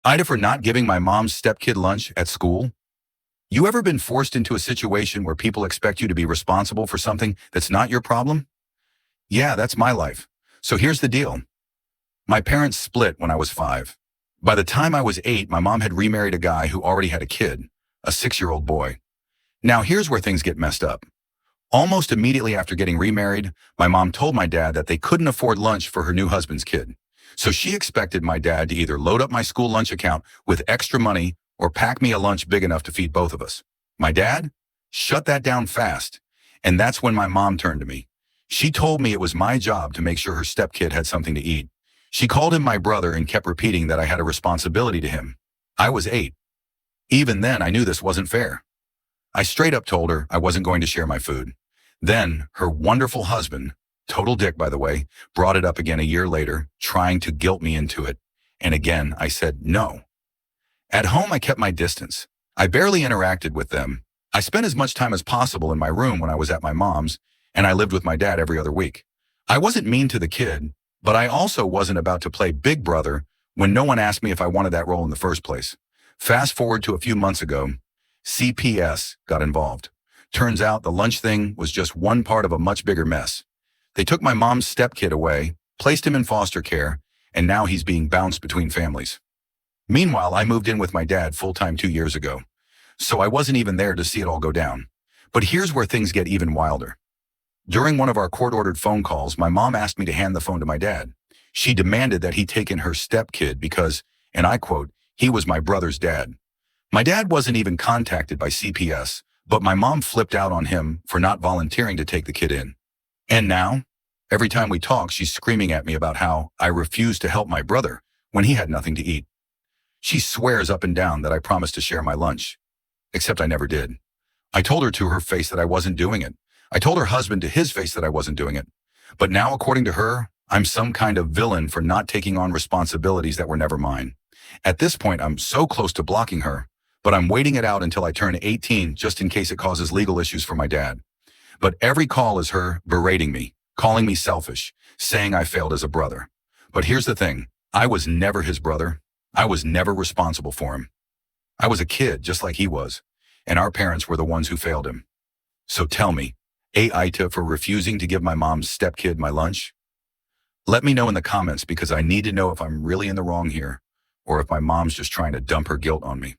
Ida for not giving my mom's stepkid lunch at school. You ever been forced into a situation where people expect you to be responsible for something that's not your problem? Yeah, that's my life. So here's the deal. My parents split when I was 5. By the time I was 8, my mom had remarried a guy who already had a kid, a 6-year-old boy. Now here's where things get messed up. Almost immediately after getting remarried, my mom told my dad that they couldn't afford lunch for her new husband's kid. So she expected my dad to either load up my school lunch account with extra money or pack me a lunch big enough to feed both of us. My dad shut that down fast, and that's when my mom turned to me. She told me it was my job to make sure her stepkid had something to eat. She called him my brother and kept repeating that I had a responsibility to him. I was 8. Even then, I knew this wasn't fair. I straight up told her I wasn't going to share my food. Then, her wonderful husband, total dick by the way, brought it up again a year later, trying to guilt me into it. And again, I said no. At home, I kept my distance. I barely interacted with them. I spent as much time as possible in my room when I was at my mom's, and I lived with my dad every other week. I wasn't mean to the kid, but I also wasn't about to play big brother when no one asked me if I wanted that role in the first place. Fast forward to a few months ago, CPS got involved. Turns out the lunch thing was just one part of a much bigger mess. They took my mom's stepkid away, placed him in foster care, and now he's being bounced between families. Meanwhile, I moved in with my dad full-time 2 years ago, so I wasn't even there to see it all go down. But here's where things get even wilder. During one of our court-ordered phone calls, my mom asked me to hand the phone to my dad. She demanded that he take in her stepkid because, and I quote, he was my brother's dad. My dad wasn't even contacted by CPS, but my mom flipped out on him for not volunteering to take the kid in. And now, every time we talk, she's screaming at me about how I refused to help my brother when he had nothing to eat. She swears up and down that I promised to share my lunch, except I never did. I told her to her face that I wasn't doing it. I told her husband to his face that I wasn't doing it. But now, according to her, I'm some kind of villain for not taking on responsibilities that were never mine. At this point, I'm so close to blocking her, but I'm waiting it out until I turn 18 just in case it causes legal issues for my dad. But every call is her berating me, calling me selfish, saying I failed as a brother. But here's the thing, I was never his brother. I was never responsible for him. I was a kid just like he was, and our parents were the ones who failed him. So tell me, AITA for refusing to give my mom's stepkid my lunch? Let me know in the comments because I need to know if I'm really in the wrong here or if my mom's just trying to dump her guilt on me.